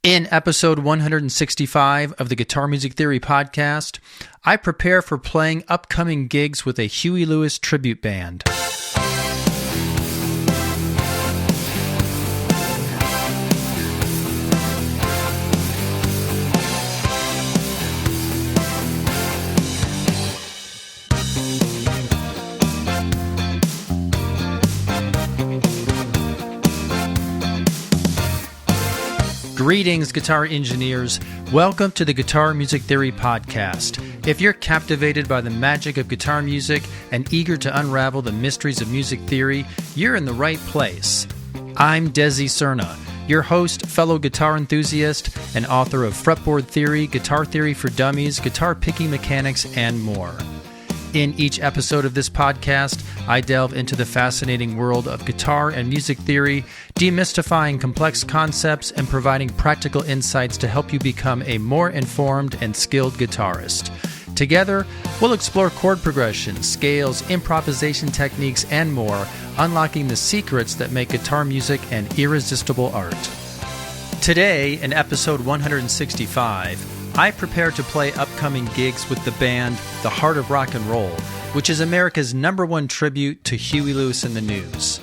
In episode 165 of the Guitar Music Theory podcast, I prepare for playing upcoming gigs with a Huey Lewis tribute band. Greetings, guitar engineers. Welcome to the Guitar Music Theory podcast. If you're captivated by the magic of guitar music and eager to unravel the mysteries of music theory, you're in the right place. I'm Desi Cerna, your host, fellow guitar enthusiast, and author of Fretboard Theory, Guitar Theory for Dummies, Guitar Picking Mechanics, and more. In each episode of this podcast, I delve into the fascinating world of guitar and music theory, demystifying complex concepts and providing practical insights to help you become a more informed and skilled guitarist. Together, we'll explore chord progressions, scales, improvisation techniques, and more, unlocking the secrets that make guitar music an irresistible art. Today, in episode 165, I prepare to play upcoming gigs with the band The Heart of Rock and Roll, which is America's #1 tribute to Huey Lewis and the News.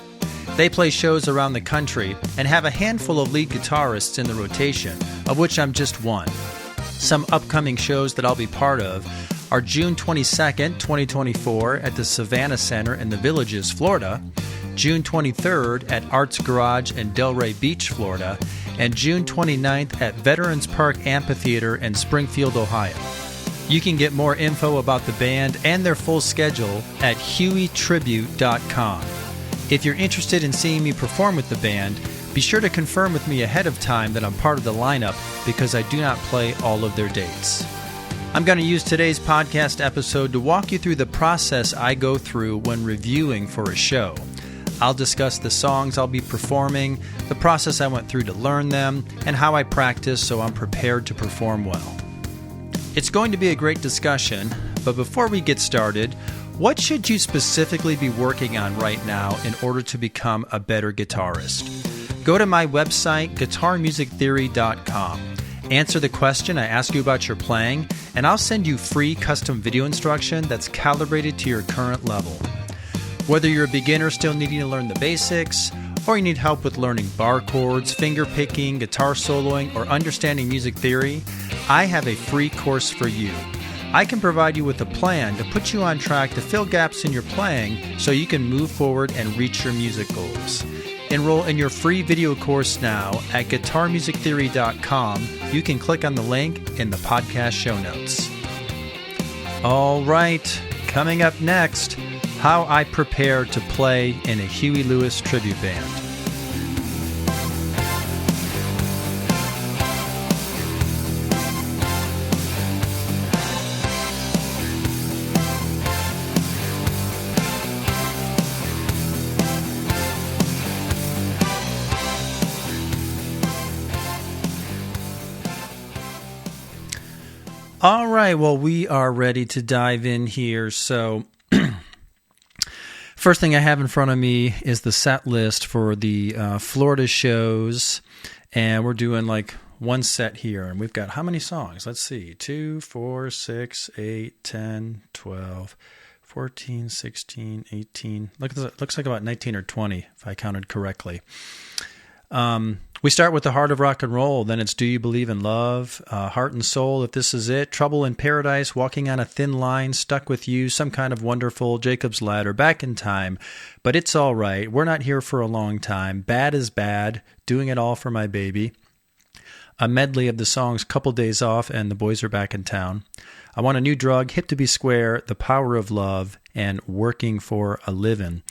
They play shows around the country and have a handful of lead guitarists in the rotation, of which I'm just one. Some upcoming shows that I'll be part of are June 22nd, 2024 at the Savannah Center in the Villages, Florida, June 23rd at Arts Garage in Delray Beach, Florida, and June 29th at Veterans Park Amphitheater in Springfield, Ohio. You can get more info about the band and their full schedule at hueytribute.com. If you're interested in seeing me perform with the band, be sure to confirm with me ahead of time that I'm part of the lineup because I do not play all of their dates. I'm going to use today's podcast episode to walk you through the process I go through when reviewing for a show. I'll discuss the songs I'll be performing, the process I went through to learn them, and how I practice so I'm prepared to perform well. It's going to be a great discussion, but before we get started, what should you specifically be working on right now in order to become a better guitarist? Go to my website, guitarmusictheory.com. Answer the question I ask you about your playing, and I'll send you free custom video instruction that's calibrated to your current level. Whether you're a beginner still needing to learn the basics, or you need help with learning bar chords, finger picking, guitar soloing, or understanding music theory, I have a free course for you. I can provide you with a plan to put you on track to fill gaps in your playing so you can move forward and reach your music goals. Enroll in your free video course now at guitarmusictheory.com. You can click on the link in the podcast show notes. All right, coming up next, how I prepare to play in a Huey Lewis tribute band. All right, well, we are ready to dive in here. So first thing I have in front of me is the set list for the Florida shows, and we're doing like one set here, and we've got how many songs? Let's see, 2, 4, 6, 8, 10, 12, 14, 16, 18. Looks like about 19 or 20, if I counted correctly. We start with The Heart of Rock and Roll, then it's Do You Believe in Love, Heart and Soul, If This Is It, Trouble in Paradise, Walking on a Thin Line, Stuck With You, Some Kind of Wonderful, Jacob's Ladder, Back in Time, But It's All Right, We're Not Here for a Long Time, Bad is Bad, Doing It All for My Baby, a medley of the songs Couple Days Off and The Boys Are Back in Town, I Want a New Drug, Hip to Be Square, The Power of Love, and Working for a Livin'.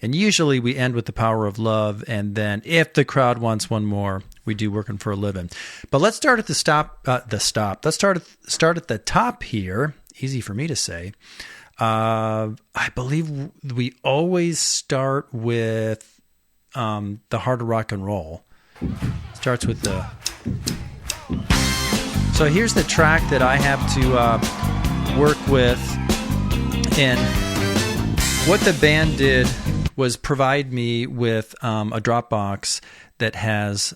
And usually we end with The Power of Love, and then if the crowd wants one more, we do Working for a Livin'. But let's start at Let's start at the top here. Easy for me to say. I believe we always start with The Heart of Rock and Roll. Starts with the... So here's the track that I have to work with, and what the band did was provide me with a Dropbox that has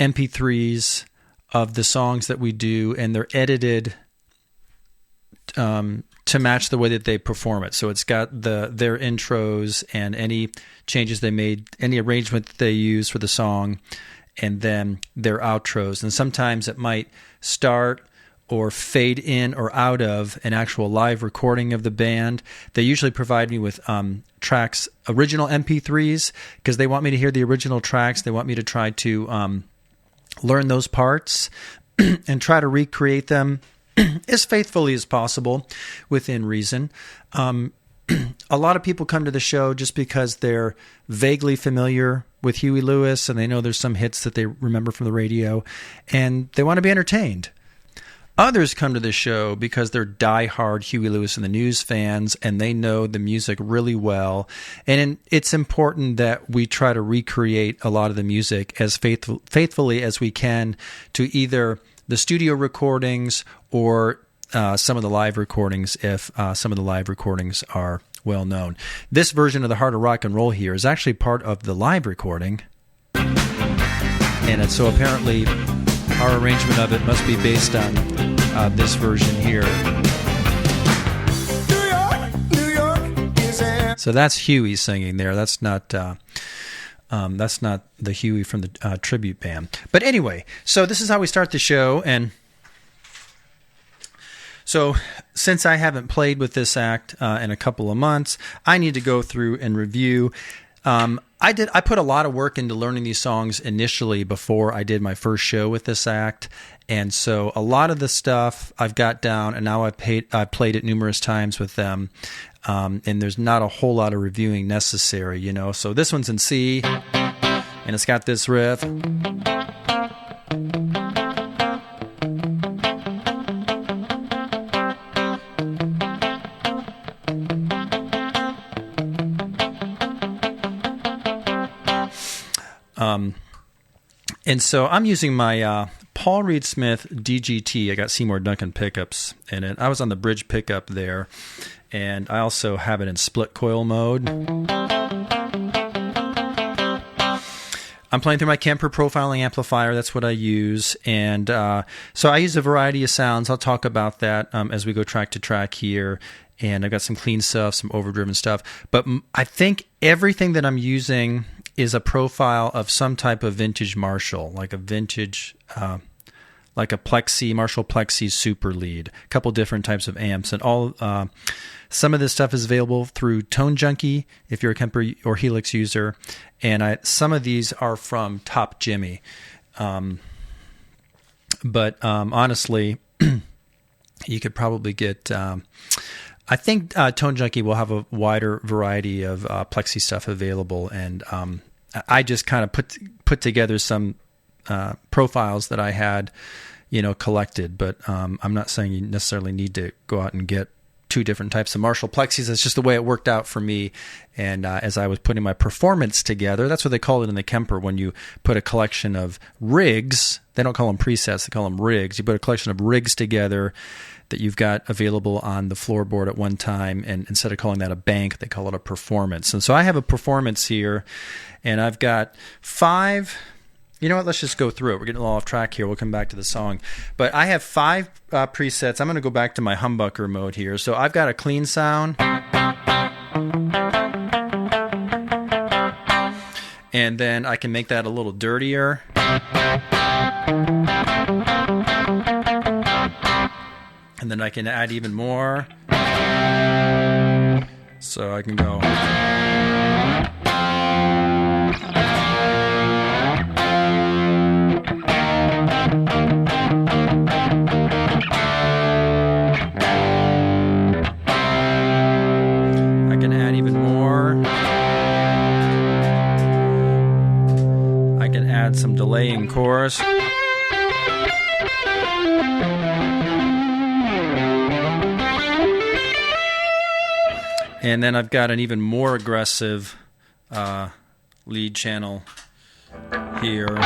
MP3s of the songs that we do, and they're edited to match the way that they perform it. So it's got their intros and any changes they made, any arrangement that they use for the song, and then their outros. And sometimes it might start or fade in or out of an actual live recording of the band. They usually provide me with tracks, original MP3s, because they want me to hear the original tracks. They want me to try to learn those parts and try to recreate them as faithfully as possible within reason. A lot of people come to the show just because they're vaguely familiar with Huey Lewis and they know there's some hits that they remember from the radio and they want to be entertained. Others come to the show because they're diehard Huey Lewis and the News fans and they know the music really well. And it's important that we try to recreate a lot of the music as faithfully as we can to either the studio recordings or some of the live recordings if some of the live recordings are well known. This version of the Heart of Rock and Roll here is actually part of the live recording. And so apparently our arrangement of it must be based on this version here. New York is so that's Huey singing there. That's not the Huey from the tribute band. But anyway, so this is how we start the show. And so since I haven't played with this act in a couple of months, I need to go through and review. I put a lot of work into learning these songs initially before I did my first show with this act. And so a lot of the stuff I've got down, and now I've played it numerous times with them. And there's not a whole lot of reviewing necessary, you know. So this one's in C, and it's got this riff. And so I'm using my Paul Reed Smith DGT. I got Seymour Duncan pickups in it. I was on the bridge pickup there, and I also have it in split coil mode. I'm playing through my Kemper profiling amplifier. That's what I use. And so I use a variety of sounds. I'll talk about that as we go track to track here. And I've got some clean stuff, some overdriven stuff. But I think everything that I'm using is a profile of some type of vintage Marshall, like a vintage, like a Marshall Plexi Super Lead, a couple different types of amps. And some of this stuff is available through Tone Junkie if you're a Kemper or Helix user. And some of these are from Top Jimmy. But honestly, you could probably get... I think Tone Junkie will have a wider variety of Plexi stuff available, and I just kind of put together some profiles that I had, collected. But I'm not saying you necessarily need to go out and get two different types of Marshall Plexis. That's just the way it worked out for me. And as I was putting my performance together, that's what they call it in the Kemper when you put a collection of rigs. They don't call them presets; they call them rigs. You put a collection of rigs together that you've got available on the floorboard at one time, and instead of calling that a bank, they call it a performance. And so I have a performance here, and I've got 5. You know what? Let's just go through it. We're getting a little off track here. We'll come back to the song. But I have 5 presets. I'm going to go back to my humbucker mode here. So I've got a clean sound. And then I can make that a little dirtier. And then I can add even more. So I can go. I can add even more. I can add some delay in chorus. And then I've got an even more aggressive lead channel here.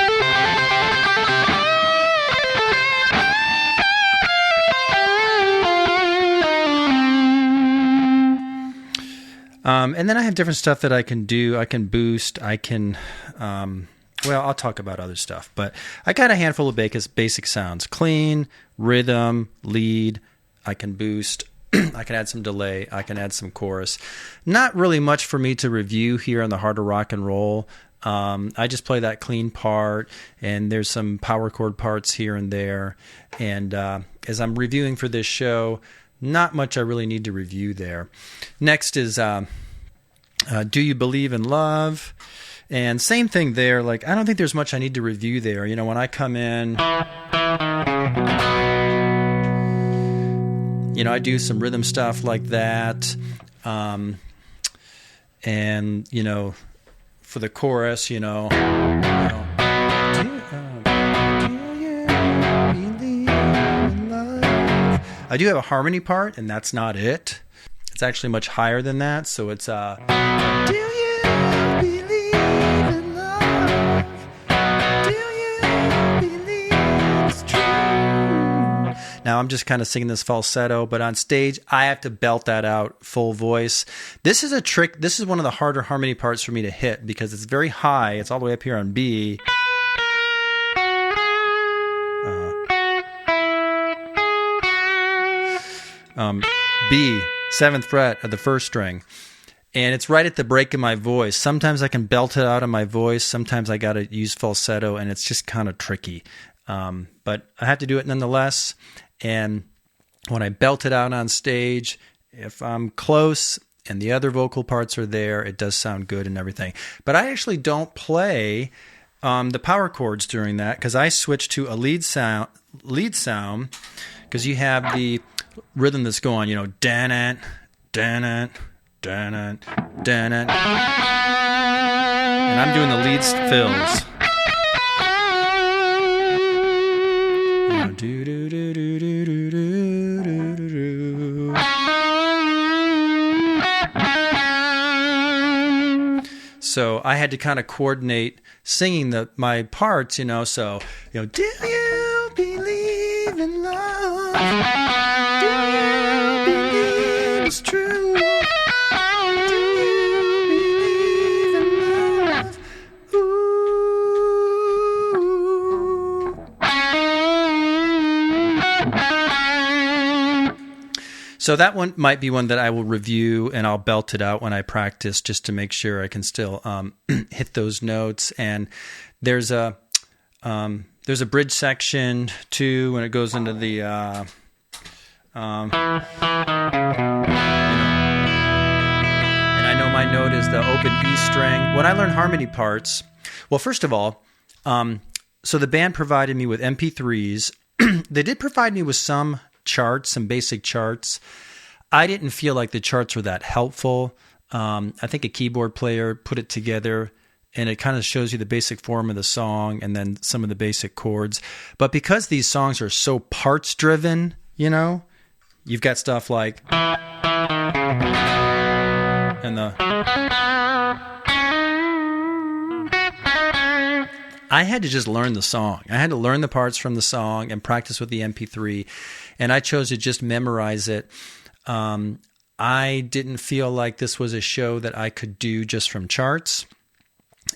And then I have different stuff that I can do. I can boost. I can well, I'll talk about other stuff, but I got a handful of basic sounds: clean, rhythm, lead. I can boost. I can add some delay. I can add some chorus. Not really much for me to review here on the Heart of Rock and Roll. I just play that clean part, and there's some power chord parts here and there. And as I'm reviewing for this show, not much I really need to review there. Next is Do You Believe in Love? And same thing there. Like, I don't think there's much I need to review there. You know, when I come in, you know, I do some rhythm stuff like that. And, you know, for the chorus, you know, do you believe in love? I do have a harmony part, and that's not it. It's actually much higher than that. So it's do you believe in love? Do you believe it's true? Now I'm just kind of singing this falsetto, but on stage I have to belt that out full voice. This is a trick. This is one of the harder harmony parts for me to hit because it's very high. It's all the way up here on B. B, 7th fret of the first string. And it's right at the break of my voice. Sometimes I can belt it out of my voice. Sometimes I got to use falsetto, and it's just kind of tricky. But I have to do it nonetheless. And when I belt it out on stage, if I'm close and the other vocal parts are there, it does sound good and everything. But I actually don't play the power chords during that because I switch to a lead sound because you have the rhythm that's going, you know, dan-it, dan-it, dan-it, dan-it. And I'm doing the lead fills. You know, do-do-do-do-do-do-do-do-do. So I had to kind of coordinate singing my parts, you know, so, you know, do you believe in love? Do you believe it's true? Do you believe in love? Ooh. So that one might be one that I will review, and I'll belt it out when I practice just to make sure I can still hit those notes. And there's a bridge section too when it goes into the and I know my note is the open E string. When I learn harmony parts, well, first of all, so the band provided me with MP3s. They did provide me with some charts, some basic charts. I didn't feel like the charts were that helpful. I think a keyboard player put it together, and it kind of shows you the basic form of the song and then some of the basic chords. But because these songs are so parts driven, you know, you've got stuff like and I had to just learn the song. I had to learn the parts from the song and practice with the MP3, and I chose to just memorize it. I didn't feel like this was a show that I could do just from charts,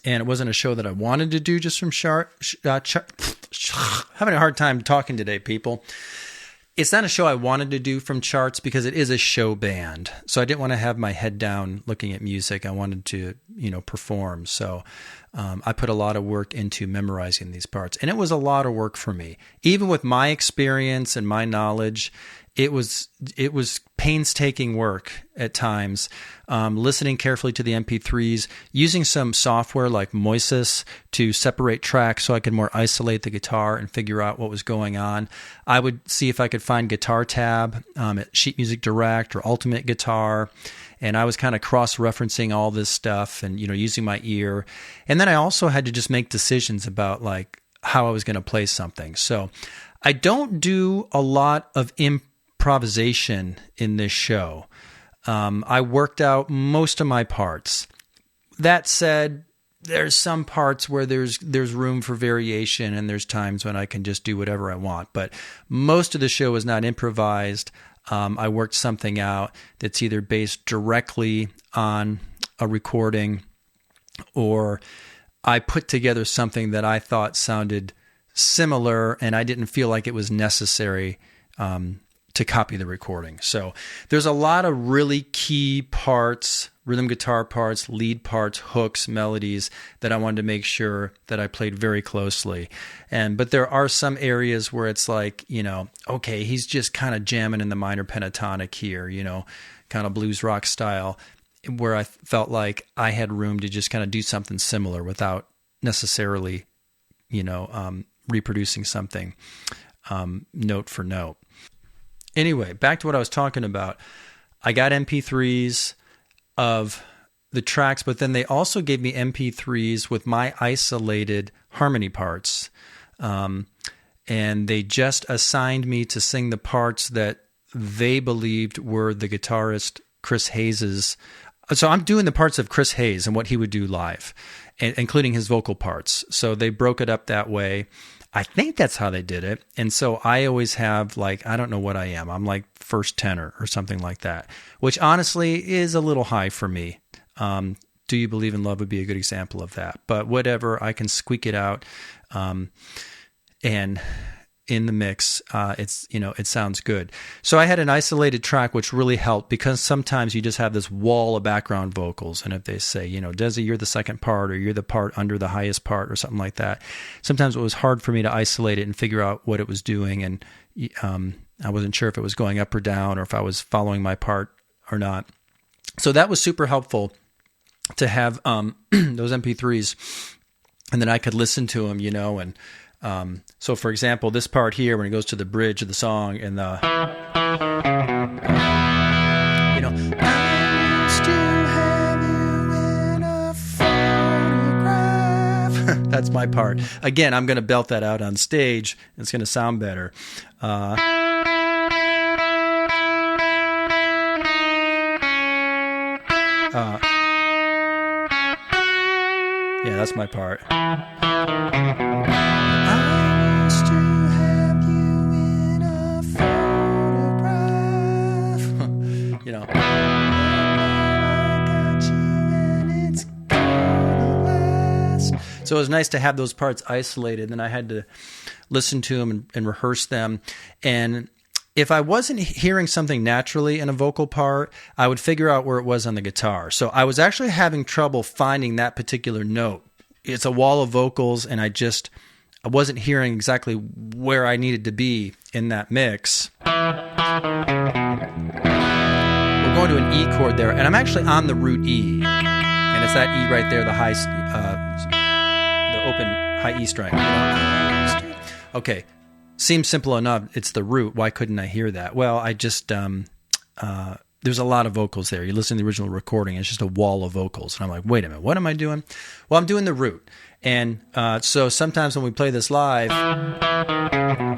and it wasn't a show that I wanted to do just from charts. Having a hard time talking today, people. It's not a show I wanted to do from charts because it is a show band. So I didn't want to have my head down looking at music. I wanted to, perform. So I put a lot of work into memorizing these parts. And it was a lot of work for me. Even with my experience and my knowledge, it was painstaking work at times, listening carefully to the MP3s, using some software like Moises to separate tracks so I could more isolate the guitar and figure out what was going on. I would see if I could find Guitar Tab at Sheet Music Direct or Ultimate Guitar, and I was kind of cross-referencing all this stuff and using my ear. And then I also had to just make decisions about like how I was going to play something. So I don't do a lot of improvisation in this show. I worked out most of my parts. That said, there's some parts where there's room for variation, and there's times when I can just do whatever I want. But most of the show is not improvised. I worked something out that's either based directly on a recording, or I put together something that I thought sounded similar, and I didn't feel like it was necessary to copy the recording. So there's a lot of really key parts, rhythm guitar parts, lead parts, hooks, melodies that I wanted to make sure that I played very closely. But there are some areas where it's like, okay, he's just kind of jamming in the minor pentatonic here, kind of blues rock style, where I felt like I had room to just kind of do something similar without necessarily, reproducing something note for note. Anyway, back to what I was talking about. I got MP3s of the tracks, but then they also gave me MP3s with my isolated harmony parts. And they just assigned me to sing the parts that they believed were the guitarist Chris Hayes's. So I'm doing the parts of Chris Hayes and what he would do live, including his vocal parts. So they broke it up that way. I think that's how they did it. And so I always have I don't know what I am. I'm like first tenor or something like that, which honestly is a little high for me. Do You Believe in Love would be a good example of that. But whatever, I can squeak it out. And in the mix, it sounds good. So I had an isolated track, which really helped because sometimes you just have this wall of background vocals. And if they say, Desi, you're the second part, or you're the part under the highest part, or something like that, sometimes it was hard for me to isolate it and figure out what it was doing. And I wasn't sure if it was going up or down, or if I was following my part or not. So that was super helpful to have those MP3s, and then I could listen to them, and so for example, this part here, when it goes to the bridge of the song and I used to have you in a photograph. That's my part. Again, I'm going to belt that out on stage. It's going to sound better. Yeah, that's my part. So it was nice to have those parts isolated. Then I had to listen to them and rehearse them. And if I wasn't hearing something naturally in a vocal part, I would figure out where it was on the guitar. So I was actually having trouble finding that particular note. It's a wall of vocals, and I wasn't hearing exactly where I needed to be in that mix. We're going to an E chord there, and I'm actually on the root E. And it's that E right there, the high, the open high E string. Okay, seems simple enough. It's the root. Why couldn't I hear that? Well, I just, there's a lot of vocals there. You listen to the original recording, it's just a wall of vocals. And I'm like, wait a minute, what am I doing? Well, I'm doing the root. And so sometimes when we play this live, I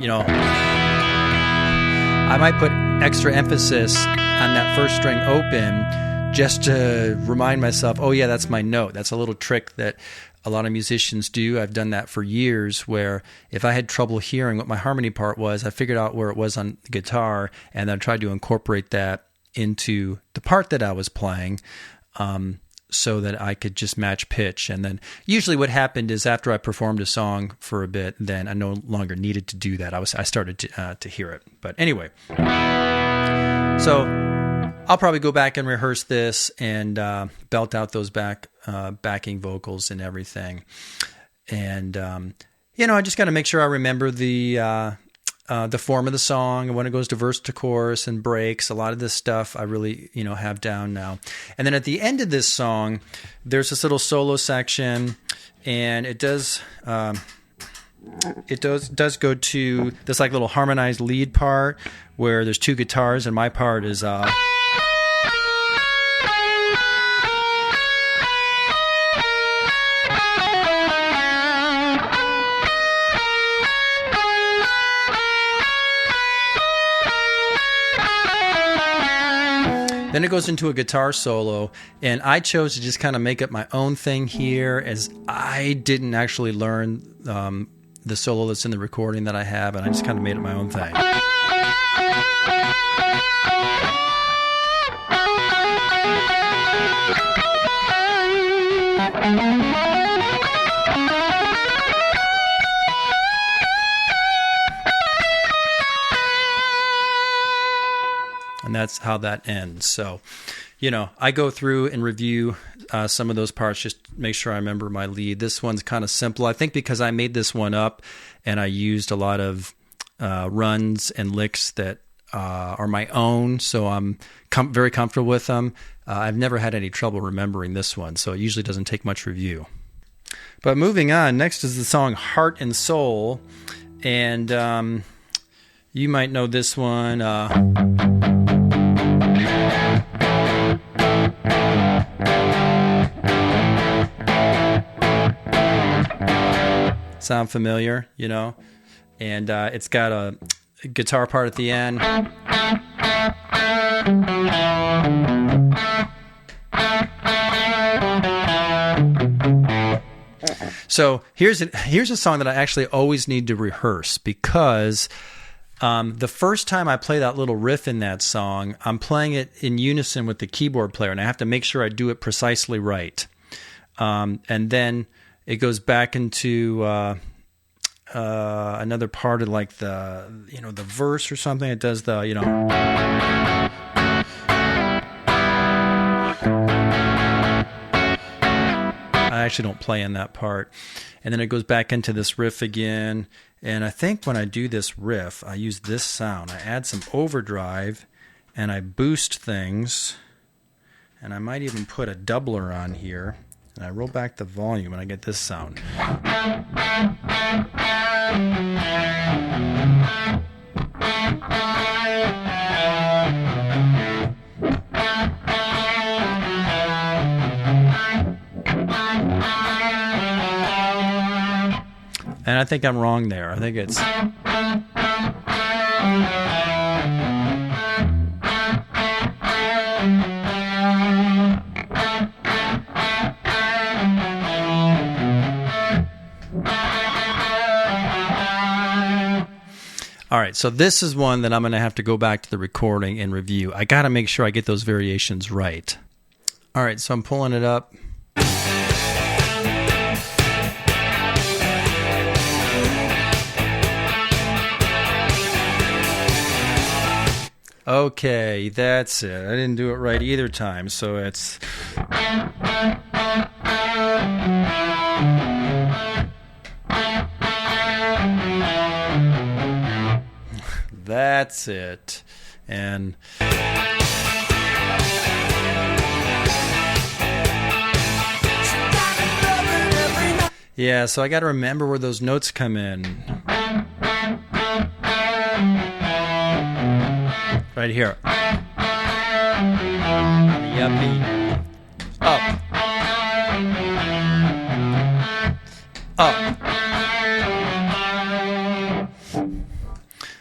might put extra emphasis on that first string open just to remind myself, oh yeah, that's my note. That's a little trick that a lot of musicians do. I've done that for years, where if I had trouble hearing what my harmony part was, I figured out where it was on the guitar, and then tried to incorporate that into the part that I was playing, so that I could just match pitch. And then usually what happened is after I performed a song for a bit, then I no longer needed to do that. I started to hear it. But anyway, so I'll probably go back and rehearse this and belt out those backing vocals and everything. And I just got to make sure I remember the form of the song and when it goes to verse to chorus and breaks. A lot of this stuff I really have down now. And then at the end of this song, there's this little solo section, and it does go to this like little harmonized lead part where there's two guitars, and my part is Then it goes into a guitar solo, and I chose to just kind of make up my own thing here, as I didn't actually learn the solo that's in the recording that I have, and I just kind of made it my own thing. and that's how that ends. So, I go through and review some of those parts, just to make sure I remember my lead. This one's kind of simple. I think because I made this one up and I used a lot of runs and licks that are my own, so I'm very comfortable with them. I've never had any trouble remembering this one, so it usually doesn't take much review. But moving on, next is the song Heart and Soul, and you might know this one. Sound familiar, And it's got a guitar part at the end. So here's a song that I actually always need to rehearse, because the first time I play that little riff in that song, I'm playing it in unison with the keyboard player, and I have to make sure I do it precisely right. And then it goes back into another part of like the verse or something. It does the I actually don't play in that part. And then it goes back into this riff again. And I think when I do this riff, I use this sound. I add some overdrive and I boost things. And I might even put a doubler on here. And I roll back the volume and I get this sound. And I think I'm wrong there. I think it's... All right, so this is one that I'm going to have to go back to the recording and review. I got to make sure I get those variations right. All right, so I'm pulling it up. Okay, that's it. I didn't do it right either time, so it's... That's it. And... yeah, so I got to remember where those notes come in. Right here. Yuppie. Up. Up.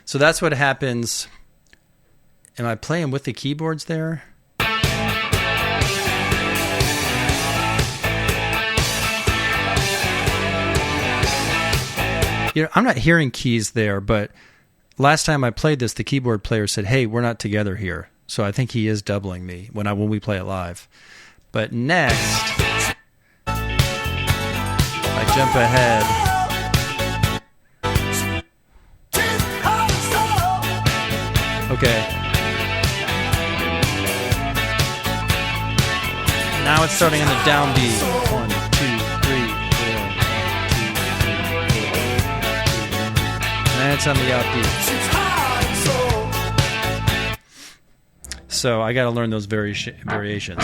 So that's what happens. Am I playing with the keyboards there? I'm not hearing keys there, but last time I played this, the keyboard player said, "Hey, we're not together here." So I think he is doubling me when we play it live. But next, I jump ahead. Okay. Now it's starting on the downbeat. 1, 2, 3, 4. And it's on the upbeat. So I got to learn those variations.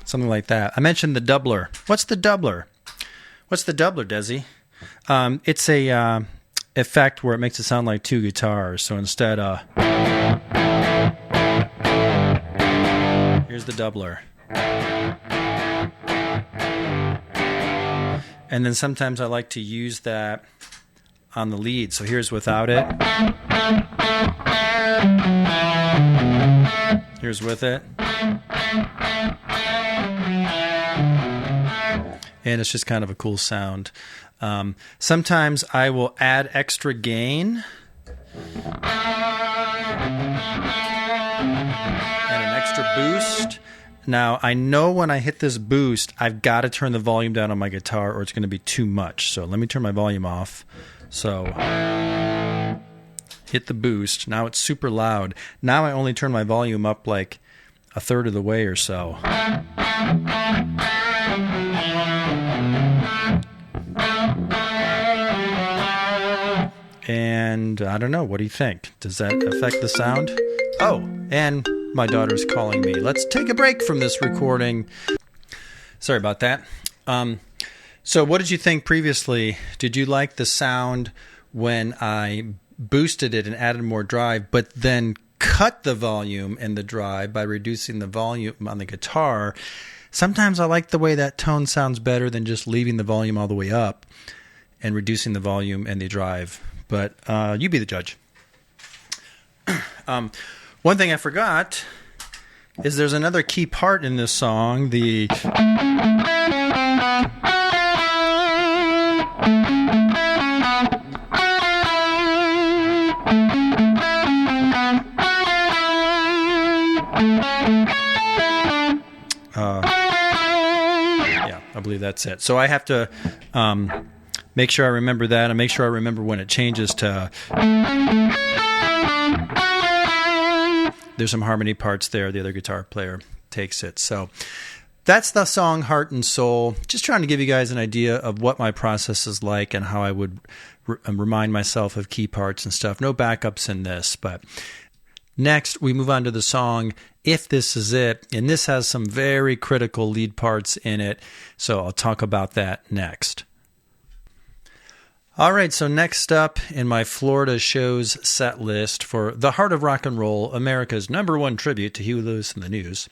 Something like that. I mentioned the doubler. What's the doubler? What's the doubler, Desi? It's a effect where it makes it sound like two guitars. So instead, here's the doubler. And then sometimes I like to use that on the lead. So here's without it. Here's with it. And it's just kind of a cool sound. Sometimes I will add extra gain. and an extra boost. Now, I know when I hit this boost, I've got to turn the volume down on my guitar or it's going to be too much. So let me turn my volume off. So hit the boost. Now it's super loud. Now I only turn my volume up like a third of the way or so. And I don't know, what do you think? Does that affect the sound? Oh, and my daughter's calling me. Let's take a break from this recording. Sorry about that. So what did you think previously? Did you like the sound when I boosted it and added more drive, but then cut the volume in the drive by reducing the volume on the guitar? Sometimes I like the way that tone sounds better than just leaving the volume all the way up and reducing the volume and the drive. But you be the judge. One thing I forgot is there's another key part in this song. The yeah, I believe that's it. So I have to make sure I remember that and make sure I remember when it changes to... There's some harmony parts there. The other guitar player takes it. So that's the song Heart and Soul. Just trying to give you guys an idea of what my process is like and how I would remind myself of key parts and stuff. No backups in this. But next, we move on to the song If This Is It. And this has some very critical lead parts in it. So I'll talk about that next. All right, so next up in my Florida shows set list for the Heart of Rock and Roll, America's #1 tribute to Huey Lewis and the News,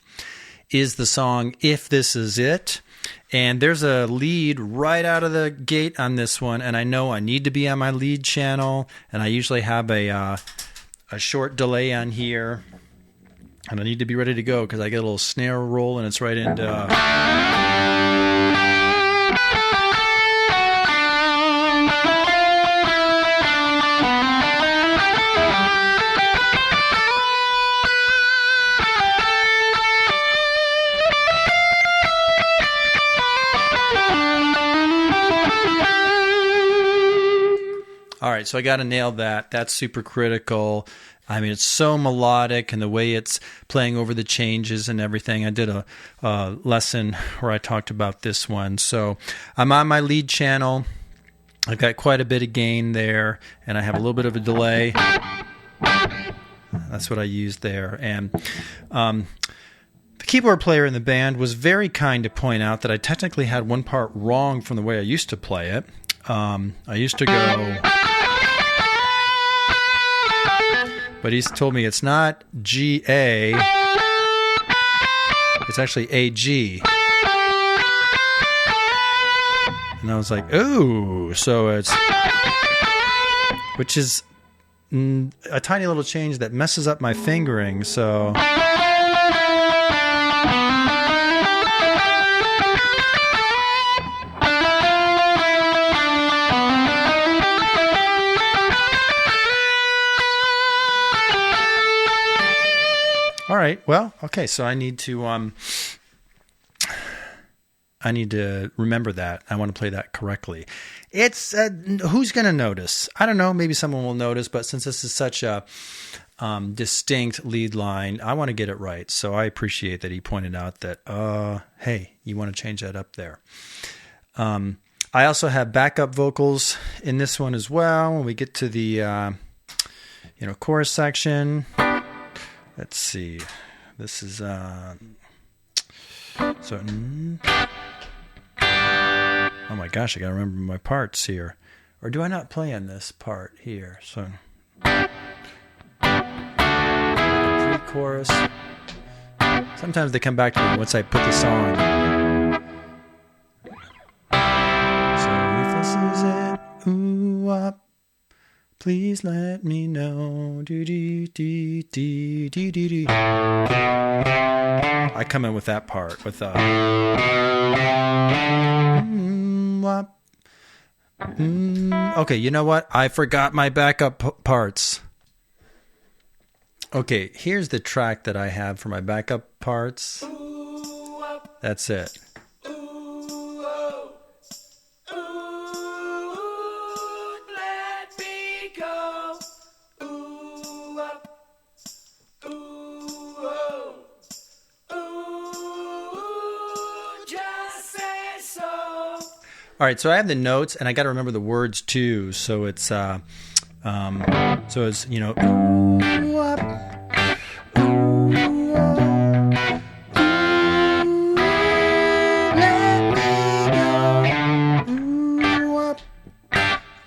is the song If This Is It. And there's a lead right out of the gate on this one, and I know I need to be on my lead channel, and I usually have a short delay on here, and I need to be ready to go because I get a little snare roll, and it's right into... All right, so I got to nail that. That's super critical. I mean, it's so melodic, and the way it's playing over the changes and everything. I did a lesson where I talked about this one. So I'm on my lead channel. I've got quite a bit of gain there, and I have a little bit of a delay. That's what I used there. And the keyboard player in the band was very kind to point out that I technically had one part wrong from the way I used to play it. I used to go... But he's told me it's not G-A, it's actually A-G. And I was like, ooh, so it's... Which is a tiny little change that messes up my fingering, so... All right. Well, okay. So I need to remember that. I want to play that correctly. It's who's going to notice? I don't know. Maybe someone will notice. But since this is such a distinct lead line, I want to get it right. So I appreciate that he pointed out that. Hey, you want to change that up there. I also have backup vocals in this one as well. When we get to the chorus section. Let's see. This is oh my gosh, I gotta remember my parts here. Or do I not play on this part here? So pre-chorus. Sometimes they come back to me once I put the song. So if this is it, ooh up. Please let me know. I come in with that part with okay, you know what? I forgot my backup parts. Okay, here's the track that I have for my backup parts. That's it. All right, so I have the notes, and I got to remember the words too. So it's, you know, ooh, up, ooh, ooh, let me go, ooh, up,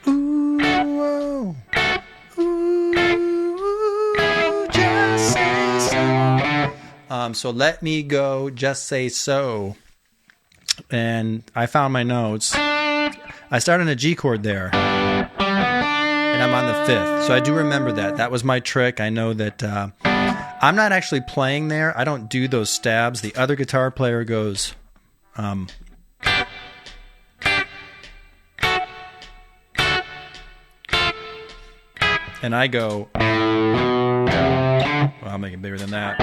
ooh, ooh, just say so. So let me go, just say so. And I found my notes. I start on a G chord there, and I'm on the 5th. So I do remember that. That was my trick. I know that I'm not actually playing there. I don't do those stabs. The other guitar player goes, and I go, well, I'll make it bigger than that.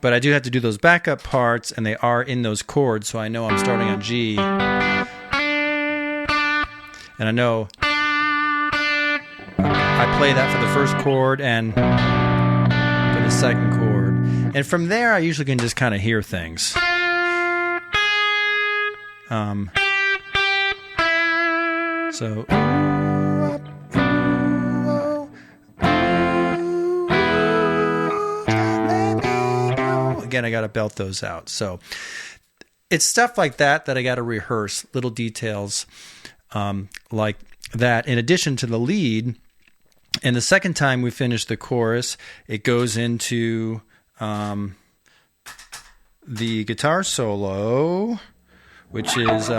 But I do have to do those backup parts, and they are in those chords, so I know I'm starting on G. And I know I play that for the first chord and for the second chord. And from there, I usually can just kind of hear things. So... Again, I got to belt those out. So it's stuff like that I got to rehearse, little details like that, in addition to the lead. And the second time we finish the chorus, it goes into the guitar solo, which is...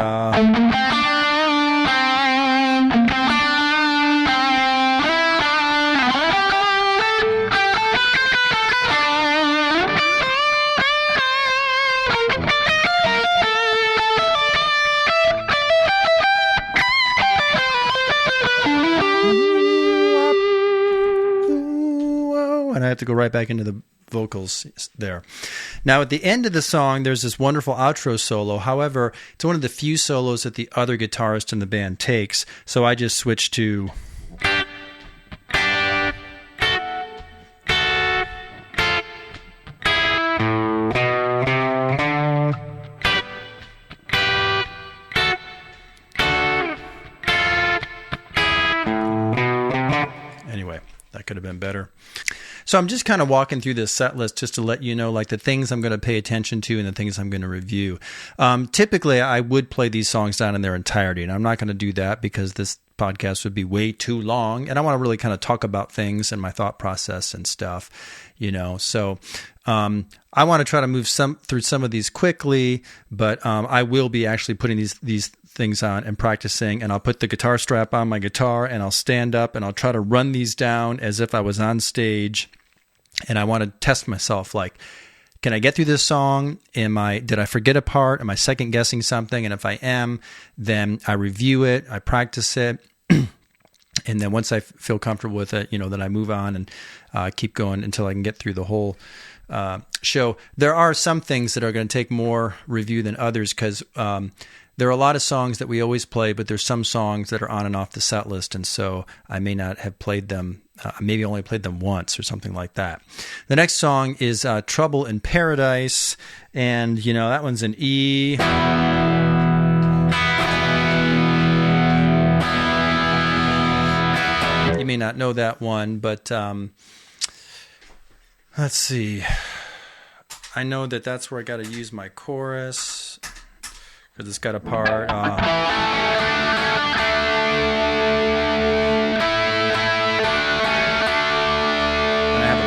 and I have to go right back into the vocals there. Now, at the end of the song, there's this wonderful outro solo. However, it's one of the few solos that the other guitarist in the band takes, so I just switched to... Anyway, that could have been better. So I'm just kind of walking through this set list just to let you know, like, the things I'm going to pay attention to and the things I'm going to review. Typically, I would play these songs down in their entirety, and I'm not going to do that because this podcast would be way too long, and I want to really kind of talk about things and my thought process and stuff, you know. So I want to try to move through some of these quickly, but I will be actually putting these things on and practicing, and I'll put the guitar strap on my guitar, and I'll stand up, and I'll try to run these down as if I was on stage. And I want to test myself, like, can I get through this song? Did I forget a part? Am I second guessing something? And if I am, then I review it, I practice it, and then once I feel comfortable with it, you know, then I move on and keep going until I can get through the whole show. There are some things that are going to take more review than others because there are a lot of songs that we always play, but there's some songs that are on and off the set list, and so I may not have played them. Maybe only played them once or something like that. The next song is Trouble in Paradise, and, you know, that one's an E. You may not know that one, but let's see. I know that that's where I got to use my chorus because it's got a part.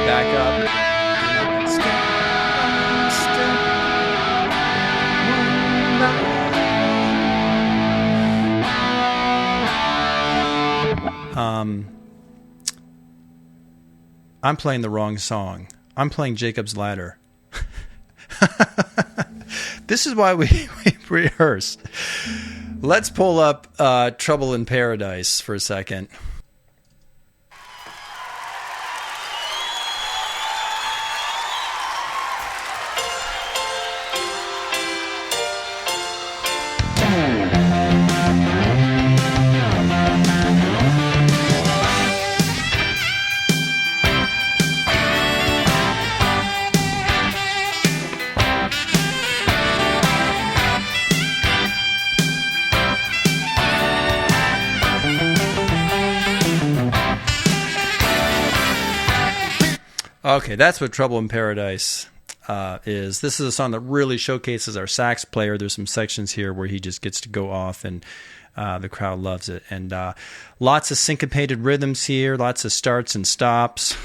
Back up. I'm playing the wrong song. I'm playing Jacob's Ladder. This is why we rehearsed. Let's pull up Trouble in Paradise for a second. Okay, that's what Trouble in Paradise is. This is a song that really showcases our sax player. There's some sections here where he just gets to go off, and the crowd loves it. And lots of syncopated rhythms here, lots of starts and stops.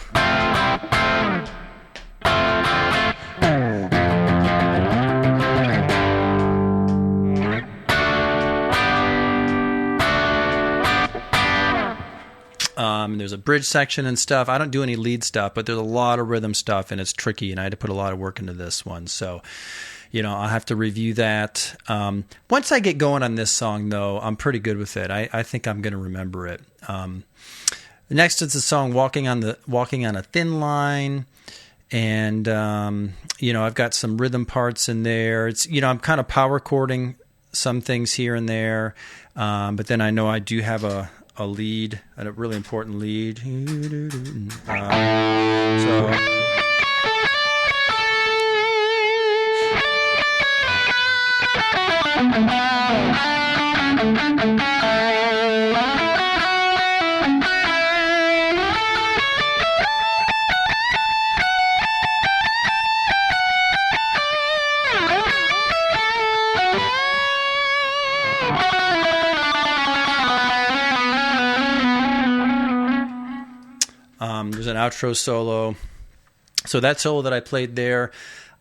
There's a bridge section and stuff. I don't do any lead stuff, but there's a lot of rhythm stuff, and it's tricky, and I had to put a lot of work into this one. So, I'll have to review that. Once I get going on this song, though, I'm pretty good with it. I think I'm going to remember it. Next is the song Walking on a Thin Line. And, I've got some rhythm parts in there. It's, I'm kind of power chording some things here and there. But then I know I do have a lead, a really important lead. There's an outro solo. So that solo that I played there,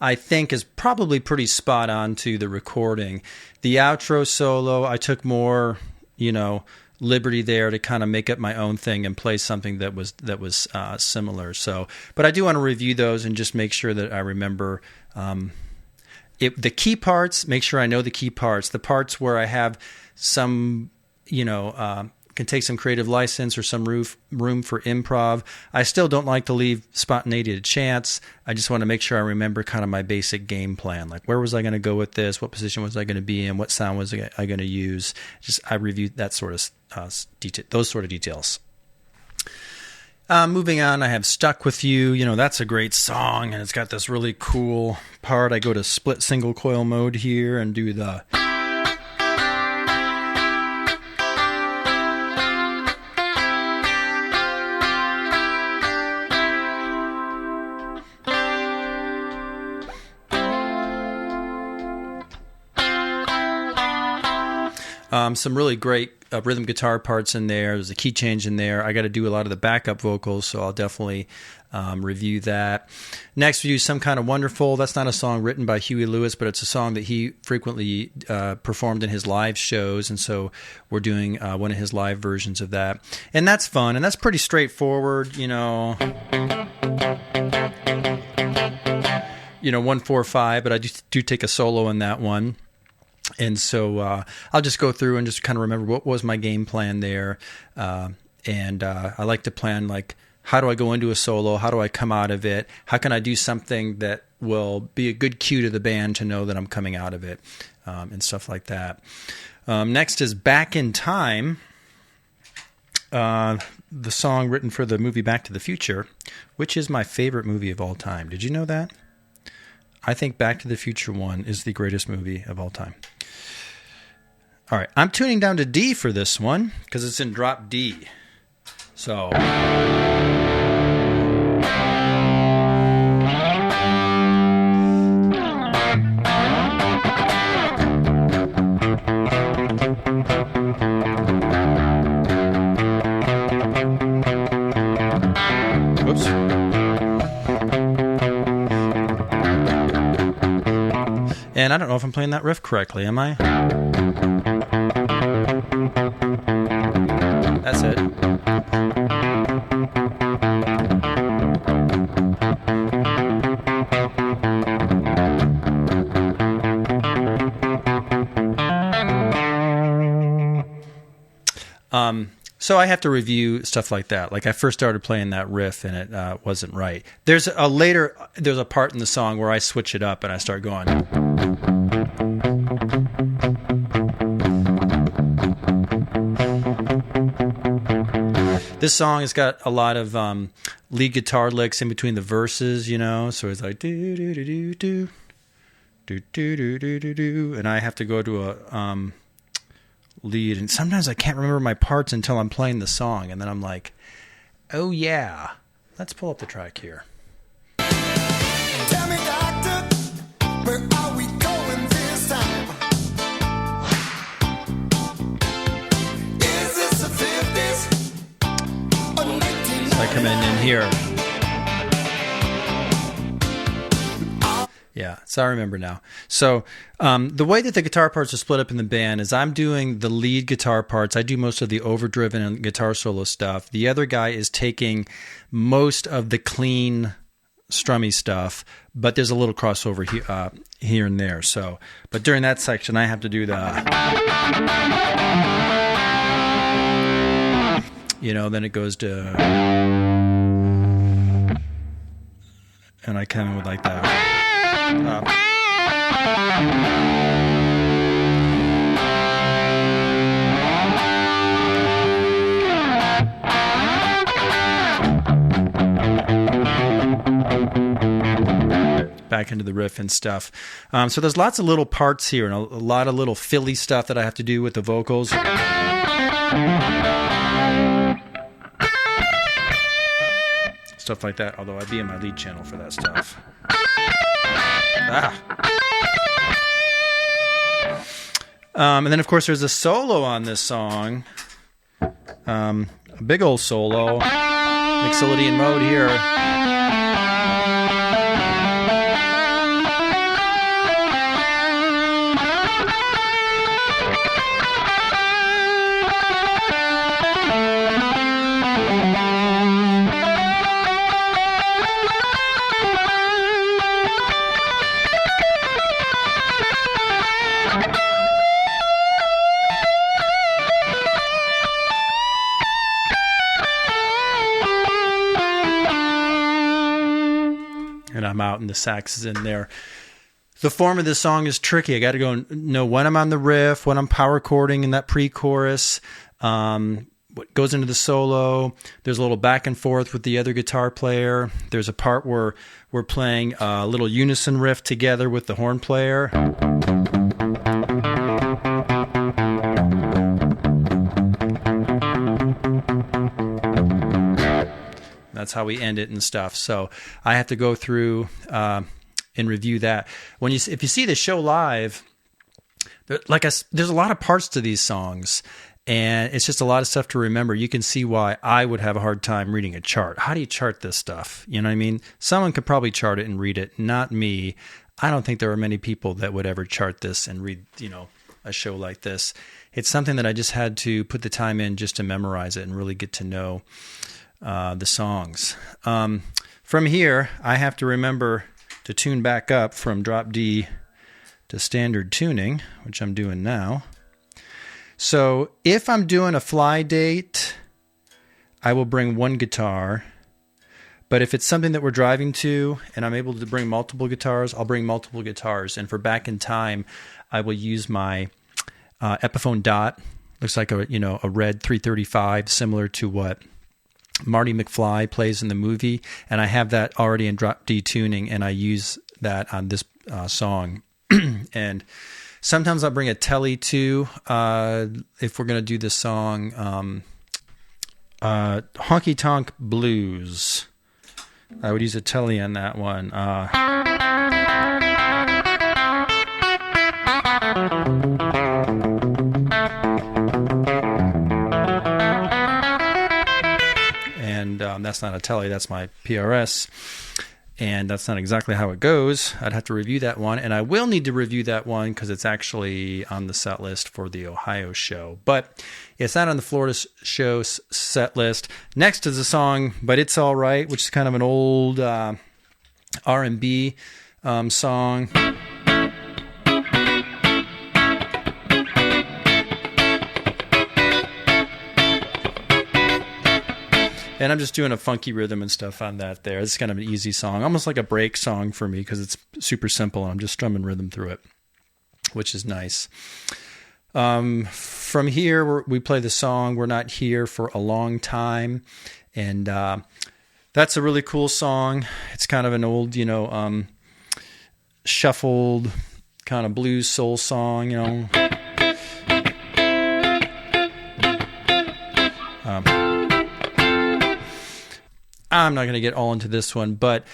I think, is probably pretty spot on to the recording. The outro solo, I took more, liberty there to kind of make up my own thing and play something that was similar. So, but I do want to review those and just make sure that I remember the key parts. Make sure I know the key parts. The parts where I have some, can take some creative license or some room for improv. I still don't like to leave spontaneity to chance. I just want to make sure I remember kind of my basic game plan. Like, where was I going to go with this? What position was I going to be in? What sound was I going to use? I reviewed that sort of detail, those sort of details. Moving on, I have Stuck With You. That's a great song, and it's got this really cool part. I go to split single coil mode here and do the... Some really great rhythm guitar parts in there. There's a key change in there. I got to do a lot of the backup vocals, so I'll definitely review that. Next, we do Some Kind of Wonderful. That's not a song written by Huey Lewis, but it's a song that he frequently performed in his live shows, and so we're doing one of his live versions of that. And that's fun, and that's pretty straightforward, 1-4-5, but I do take a solo in that one. And so I'll just go through and just kind of remember what was my game plan there. And I like to plan, like, how do I go into a solo? How do I come out of it? How can I do something that will be a good cue to the band to know that I'm coming out of it, and stuff like that. Next is Back in Time, the song written for the movie Back to the Future, which is my favorite movie of all time. Did you know that? I think Back to the Future 1 is the greatest movie of all time. All right, I'm tuning down to D for this one because it's in drop D. So... Whoops. And I don't know if I'm playing that riff correctly, am I? That's it. So I have to review stuff like that. Like, I first started playing that riff and it wasn't right. There's a part in the song where I switch it up and I start going. This song has got a lot of lead guitar licks in between the verses, so it's like do do do do do do do do do do do, and I have to go to a lead, and sometimes I can't remember my parts until I'm playing the song, and then I'm like, oh yeah, let's pull up the track here. coming in here. Yeah, so I remember now. So the way that the guitar parts are split up in the band is I'm doing the lead guitar parts. I do most of the overdriven and guitar solo stuff. The other guy is taking most of the clean, strummy stuff, but there's a little crossover here and there. So, but during that section, I have to do the, then it goes to, and I come in with like that. Back into the riff and stuff. So there's lots of little parts here and a lot of little Philly stuff that I have to do with the vocals. Stuff like that, although I'd be in my lead channel for that stuff. And then, of course, there's a solo on this song. A big old solo. Mixolydian mode here. And I'm out and the sax is in there. The form of this song is tricky. I got to go and know when I'm on the riff, when I'm power chording in that pre-chorus, what goes into the solo. There's a little back and forth with the other guitar player. There's a part where we're playing a little unison riff together with the horn player. That's how we end it and stuff. So I have to go through and review that. If you see the show live, there's a lot of parts to these songs, and it's just a lot of stuff to remember. You can see why I would have a hard time reading a chart. How do you chart this stuff? You know what I mean? Someone could probably chart it and read it, not me. I don't think there are many people that would ever chart this and read, a show like this. It's something that I just had to put the time in just to memorize it and really get to know the songs. From here, I have to remember to tune back up from drop D to standard tuning, which I'm doing now. So if I'm doing a fly date, I will bring one guitar. But if it's something that we're driving to and I'm able to bring multiple guitars, I'll bring multiple guitars. And for back in time, I will use my Epiphone Dot. Looks like a red 335, similar to what Marty McFly plays in the movie, and I have that already in drop D tuning, and I use that on this song. And sometimes I'll bring a telly too if we're going to do this song Honky Tonk Blues. I would use a telly on that one. And that's not a telly, that's my PRS. And that's not exactly how it goes. I'd have to review that one. And I will need to review that one because it's actually on the set list for the Ohio show. But it's not on the Florida show set list. Next is a song, But It's All Right, which is kind of an old R&B song. And I'm just doing a funky rhythm and stuff on that there. It's kind of an easy song, almost like a break song for me because it's super simple and I'm just strumming rhythm through it, which is nice. From here, we play the song We're Not Here for a Long Time. And that's a really cool song. It's kind of an old, shuffled kind of blues soul song, I'm not going to get all into this one, but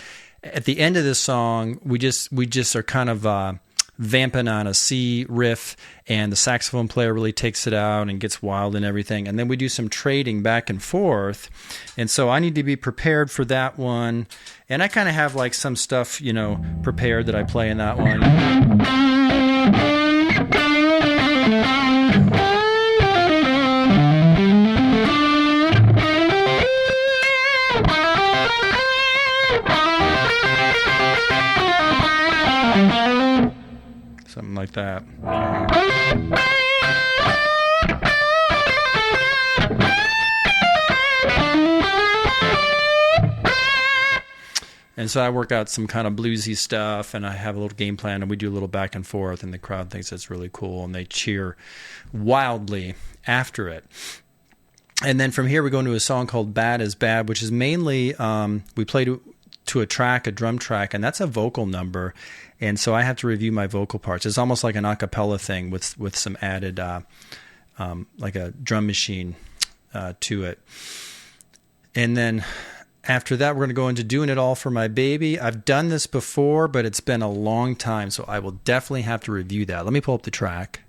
at the end of this song, we just are kind of vamping on a C riff, and the saxophone player really takes it out and gets wild and everything. And then we do some trading back and forth. And so I need to be prepared for that one. And I kind of have like some stuff, prepared that I play in that one. Something like that. And so I work out some kind of bluesy stuff, and I have a little game plan, and we do a little back and forth, and the crowd thinks it's really cool, and they cheer wildly after it. And then from here we go into a song called Bad is Bad, which is mainly, we play to a track, a drum track, and that's a vocal number. And so I have to review my vocal parts. It's almost like an a cappella thing with some added, like a drum machine to it. And then after that, we're going to go into Doing It All for My Baby. I've done this before, but it's been a long time, so I will definitely have to review that. Let me pull up the track.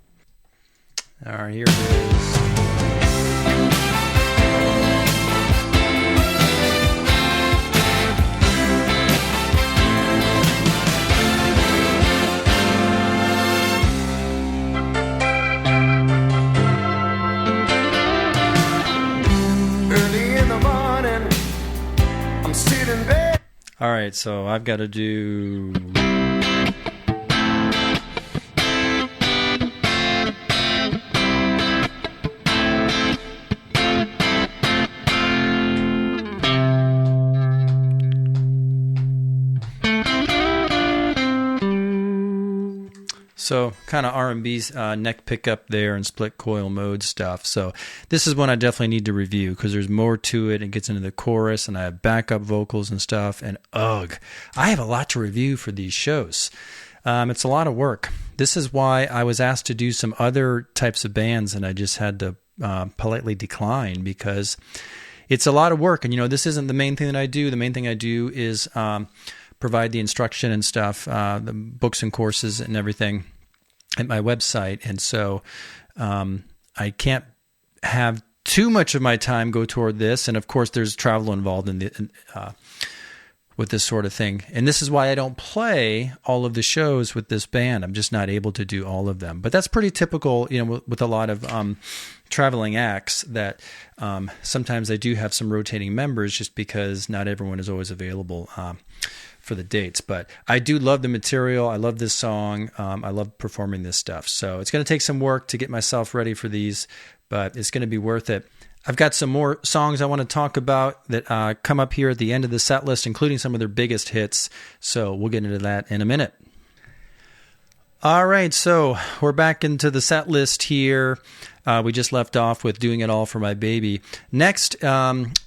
All right, here it is. All right, so I've got to do... So kind of R&B neck pickup there and split coil mode stuff. So this is one I definitely need to review because there's more to it. It gets into the chorus, and I have backup vocals and stuff. And ugh, I have a lot to review for these shows. It's a lot of work. This is why I was asked to do some other types of bands, and I just had to politely decline because it's a lot of work. And, this isn't the main thing that I do. The main thing I do is provide the instruction and stuff, the books and courses and everything at my website. And so I can't have too much of my time go toward this. And of course, there's travel involved in with this sort of thing. And this is why I don't play all of the shows with this band. I'm just not able to do all of them. But that's pretty typical, with a lot of traveling acts that sometimes I do have some rotating members just because not everyone is always available for the dates. But I do love the material. I love this song. I love performing this stuff. So it's going to take some work to get myself ready for these, but it's going to be worth it. I've got some more songs I want to talk about that come up here at the end of the set list, including some of their biggest hits. So we'll get into that in a minute. All right, so we're back into the set list here. We just left off with Doing It All for My Baby. Next,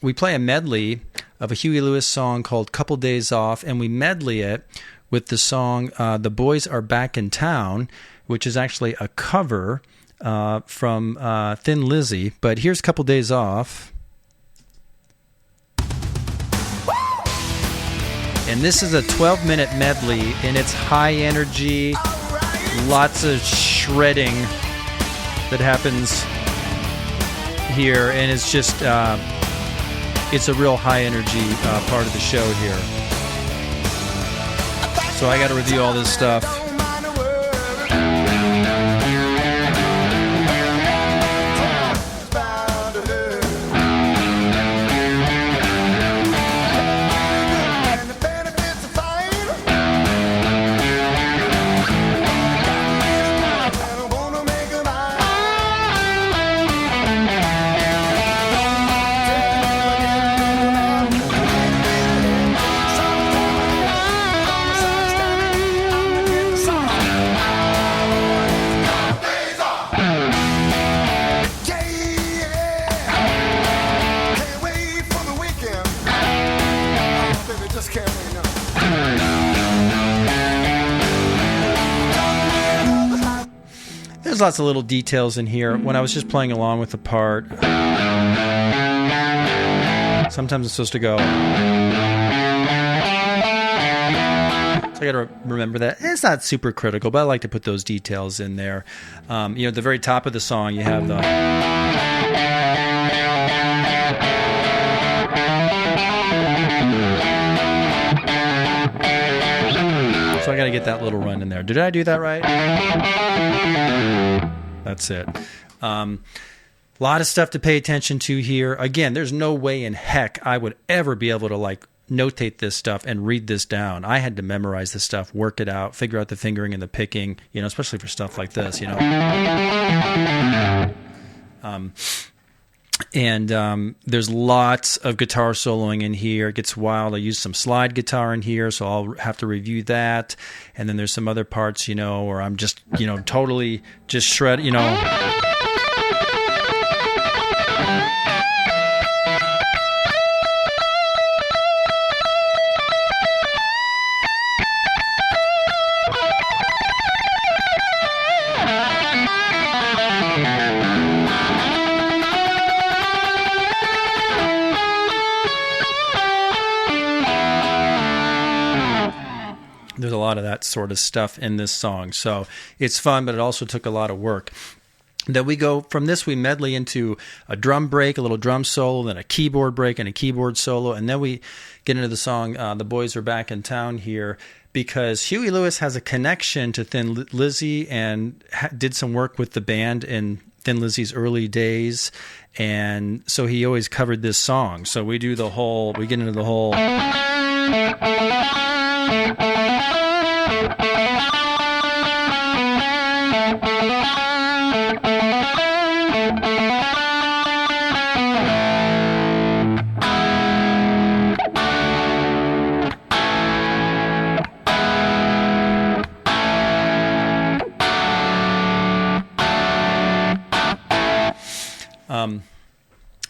we play a medley of a Huey Lewis song called Couple Days Off, and we medley it with the song The Boys Are Back in Town, which is actually a cover from Thin Lizzy. But here's Couple Days Off. And this is a 12-minute medley, and it's high energy, lots of shredding that happens here, and it's just it's a real high energy part of the show here. So I got to review all this stuff. There's lots of little details in here. When I was just playing along with the part, sometimes it's supposed to go. So I got to remember that. It's not super critical, but I like to put those details in there. At the very top of the song, you have the... So I got to get that little run in there. Did I do that right? That's it. A lot of stuff to pay attention to here. Again, there's no way in heck I would ever be able to notate this stuff and read this down. I had to memorize this stuff, work it out, figure out the fingering and the picking, especially for stuff like this, there's lots of guitar soloing in here. It gets wild. I use some slide guitar in here, so I'll have to review that. And then there's some other parts, where I'm just, totally just shred, There's a lot of that sort of stuff in this song. So it's fun, but it also took a lot of work. Then we go from this, we medley into a drum break, a little drum solo, then a keyboard break and a keyboard solo. And then we get into the song, The Boys Are Back in Town here, because Huey Lewis has a connection to Thin Lizzy and did some work with the band in Thin Lizzy's early days. And so he always covered this song. So we get into the whole...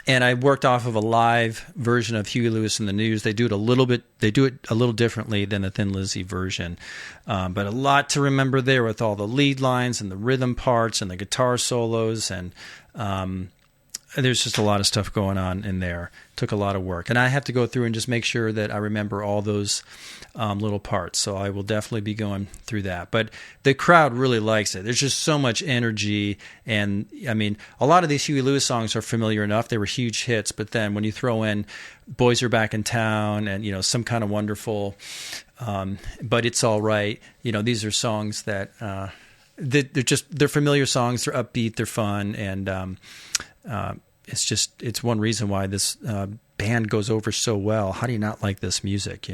And I worked off of a live version of Huey Lewis and the News. They do it a little differently than the Thin Lizzy version. But a lot to remember there with all the lead lines and the rhythm parts and the guitar solos. And there's just a lot of stuff going on in there. Took a lot of work. And I have to go through and just make sure that I remember all those little parts. So I will definitely be going through that. But the crowd really likes it. There's just so much energy. And, a lot of these Huey Lewis songs are familiar enough. They were huge hits. But then when you throw in Boys Are Back in Town and, Some Kind of Wonderful, But It's All Right, these are songs that they're familiar songs. They're upbeat. They're fun. And it's one reason why this band goes over so well. How do you not like this music,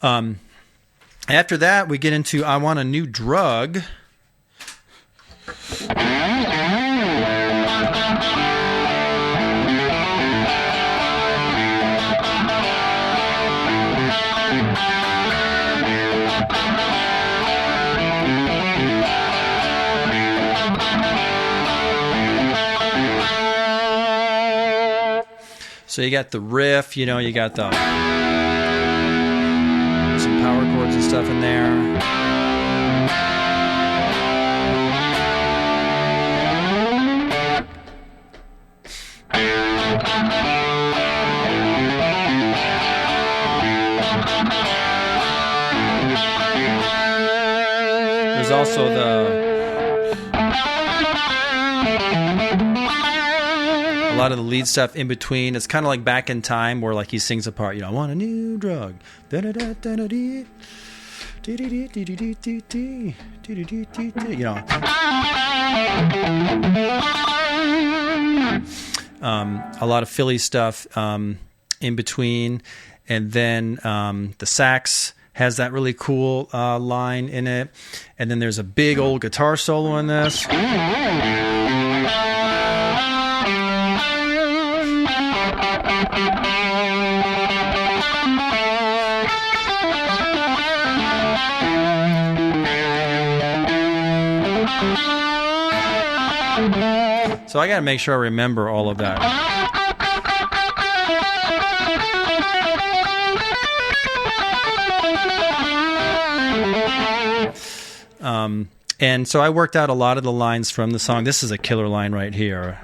After that, we get into I Want a New Drug. So you got the riff, you got some power chords and stuff in there. There's also a lot of the lead stuff in between. It's kind of like Back in Time, where he sings a part. I want a new drug. A lot of Philly stuff in between, and then the sax has that really cool line in it, and then there's a big old guitar solo in this. So I got to make sure I remember all of that. And so I worked out a lot of the lines from the song. This is a killer line right here.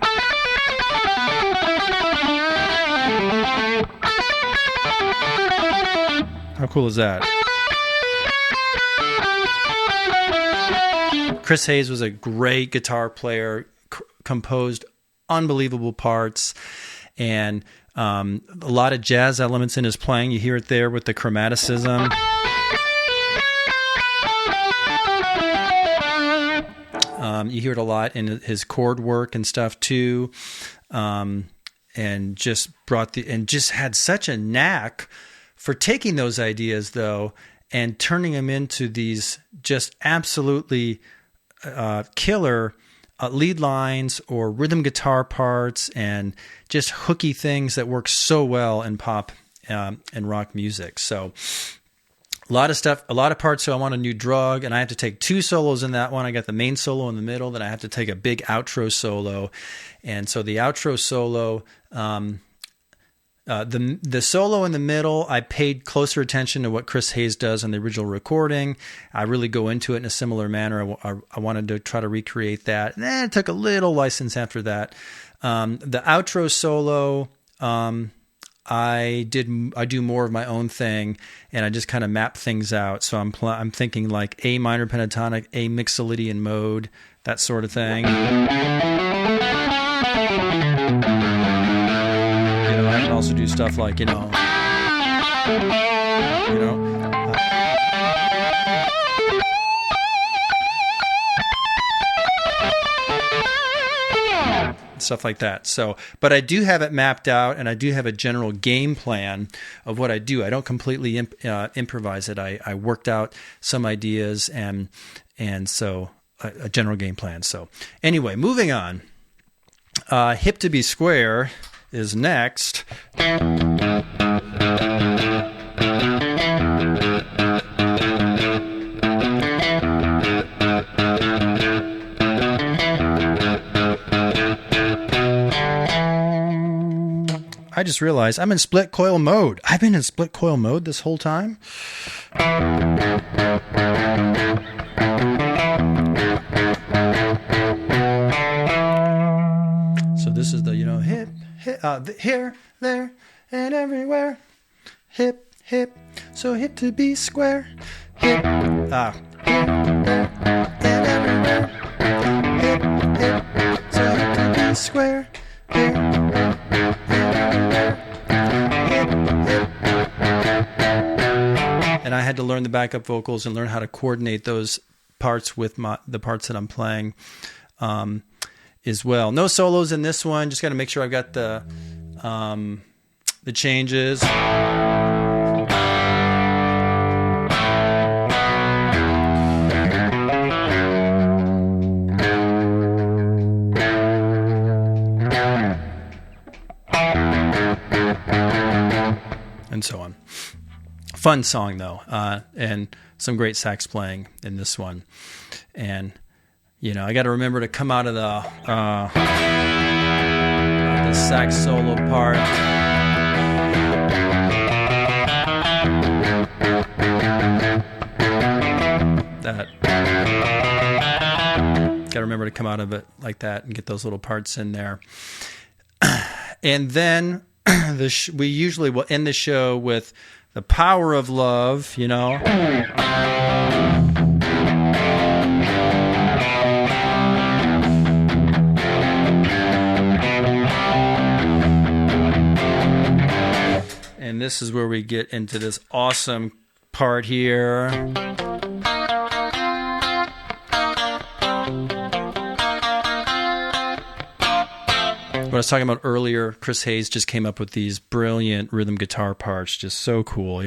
How cool is that? Chris Hayes was a great guitar player, composed unbelievable parts, and a lot of jazz elements in his playing. You hear it there with the chromaticism. You hear it a lot in his chord work and stuff too, and just had such a knack for taking those ideas though and turning them into these just absolutely killer lead lines or rhythm guitar parts and just hooky things that work so well in pop and rock music. So a lot of stuff, a lot of parts. So I want a new drug, and I have to take 2 solos in that one. I got the main solo in the middle, then I have to take a big outro solo. And so the outro solo, the solo in the middle, I paid closer attention to what Chris Hayes does on the original recording. I really go into it in a similar manner. I wanted to try to recreate that. And then it took a little license after that. The outro solo, I do more of my own thing, and I just kind of map things out. So I'm thinking like A minor pentatonic, A Mixolydian mode, that sort of thing. I can also do stuff like, stuff like that. So, but I do have it mapped out, and I do have a general game plan of what I do. I don't completely improvise it. I worked out some ideas and so a general game plan. So anyway, moving on. Hip to be Square is next. I just realized I'm in split coil mode. I've been in split coil mode this whole time. So this is the, hip, here, there, and everywhere. Hip, hip, so hip to be square. Hip, here, there, and everywhere. Hip, hip, so hip to be square. Here, and I had to learn the backup vocals and learn how to coordinate those parts with the parts that I'm playing as well. No solos in this one. Just got to make sure I've got the changes. And so on. Fun song though, and some great sax playing in this one. And I got to remember to come out of the sax solo part. That got to remember to come out of it like that and get those little parts in there. And then we usually will end the show with The Power of Love, And this is where we get into this awesome part here. What I was talking about earlier, Chris Hayes just came up with these brilliant rhythm guitar parts, just so cool,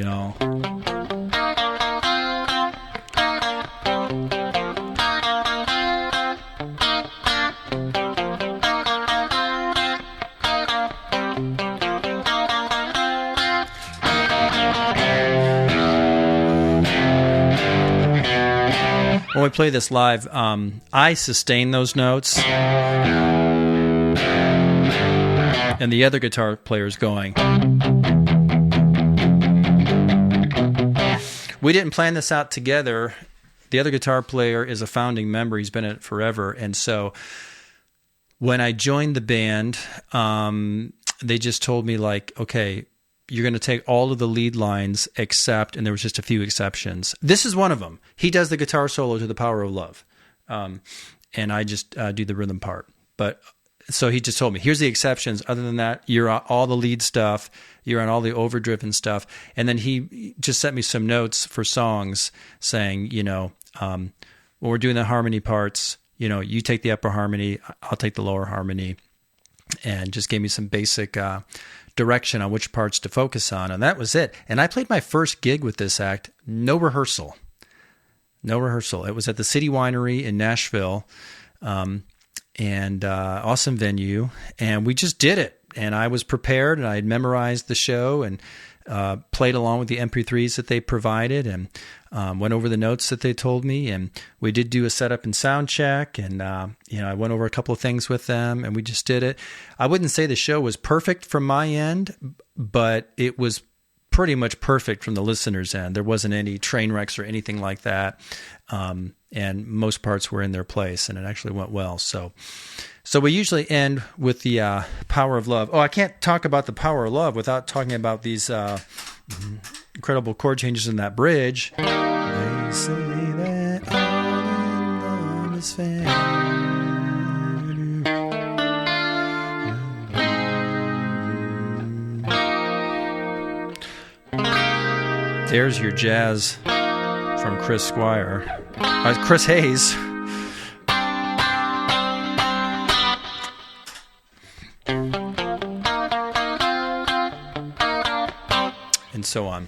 When we play this live, I sustain those notes. And the other guitar player's going. We didn't plan this out together. The other guitar player is a founding member. He's been in it forever. And so when I joined the band, they just told me okay, you're going to take all of the lead lines except, and there was just a few exceptions. This is one of them. He does the guitar solo to The Power of Love. and I just do the rhythm part. But so he just told me, here's the exceptions. Other than that, you're on all the lead stuff. You're on all the overdriven stuff. And then he just sent me some notes for songs saying, when we're doing the harmony parts, you take the upper harmony, I'll take the lower harmony, and just gave me some basic direction on which parts to focus on. And that was it. And I played my first gig with this act, no rehearsal. It was at the City Winery in Nashville. And awesome venue, and we just did it. And I was prepared, and I had memorized the show, and played along with the MP3s that they provided, and went over the notes that they told me. And we did do a setup and sound check, and I went over a couple of things with them, and we just did it. I wouldn't say the show was perfect from my end, but it was pretty much perfect from the listener's end. There wasn't any train wrecks or anything like that. And most parts were in their place, and it actually went well. So we usually end with the Power of Love. Oh, I can't talk about the Power of Love without talking about these incredible chord changes in that bridge. They say that all in love is fair. There's your jazz from Chris Hayes. And so on.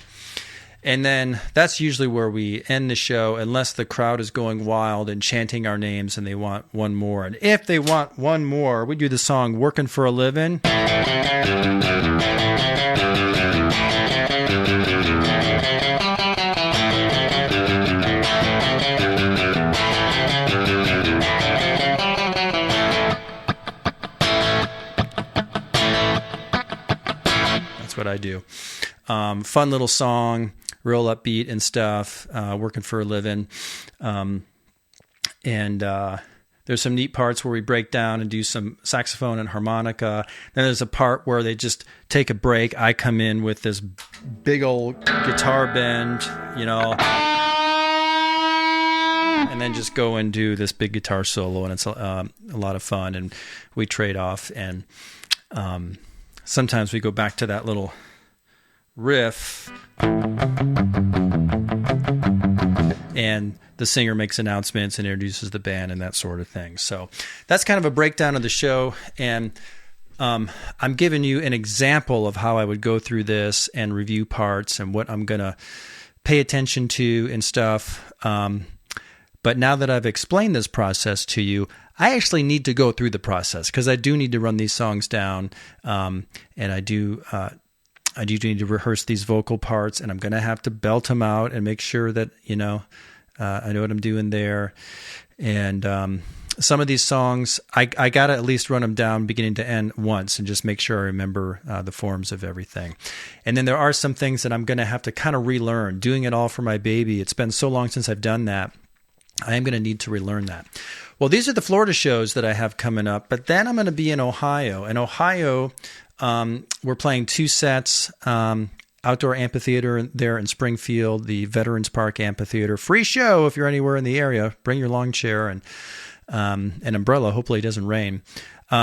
And then that's usually where we end the show, unless the crowd is going wild and chanting our names and they want one more. And if they want one more, we do the song Working for a Living. What I do. Fun little song, real upbeat and stuff, working for a living. And there's some neat parts where we break down and do some saxophone and harmonica. Then there's a part where they just take a break. I come in with this big old guitar bend, and then just go and do this big guitar solo, and it's a lot of fun, and we trade off, and sometimes we go back to that little riff, and the singer makes announcements and introduces the band and that sort of thing. So that's kind of a breakdown of the show, and I'm giving you an example of how I would go through this and review parts and what I'm going to pay attention to and stuff. But now that I've explained this process to you, I actually need to go through the process, because I do need to run these songs down, and I do need to rehearse these vocal parts, and I'm going to have to belt them out and make sure that I know what I'm doing there. And some of these songs, I got to at least run them down beginning to end once and just make sure I remember the forms of everything. And then there are some things that I'm going to have to kind of relearn. Doing it all for my baby, it's been so long since I've done that. I am going to need to relearn that. Well, these are the Florida shows that I have coming up, but then I'm going to be in Ohio. In Ohio, we're playing 2 sets, outdoor amphitheater there in Springfield, the Veterans Park Amphitheater. Free show if you're anywhere in the area. Bring your lawn chair and an umbrella. Hopefully it doesn't rain.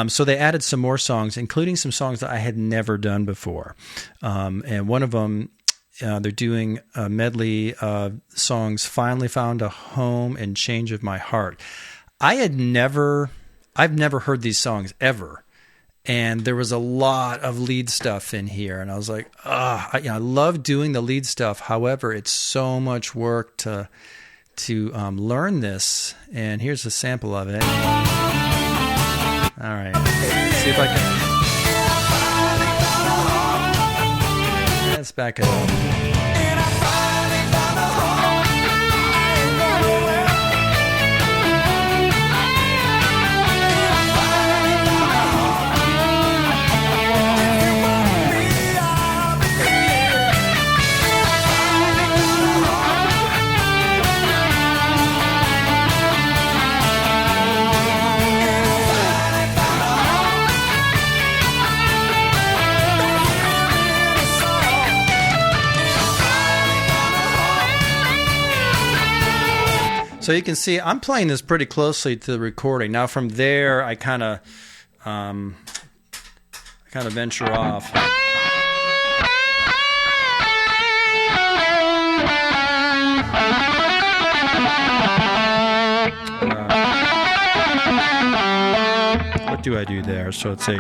So they added some more songs, including some songs that I had never done before. And one of them, they're doing a medley of songs, Finally Found a Home and Change of My Heart. I've never heard these songs ever. And there was a lot of lead stuff in here. And I was like, I love doing the lead stuff. However, it's so much work to learn this. And here's a sample of it. All right. See if I can. Let's back it up. So you can see I'm playing this pretty closely to the recording. Now from there, I kind of venture off. What do I do there? So it's a...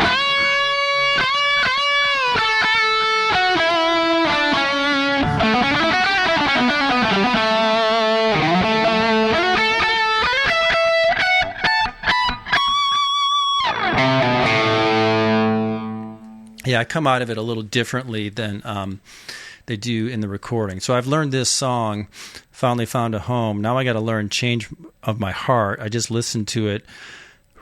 Yeah, I come out of it a little differently than they do in the recording. So I've learned this song, Finally Found a Home. Now I got to learn Change of My Heart. I just listened to it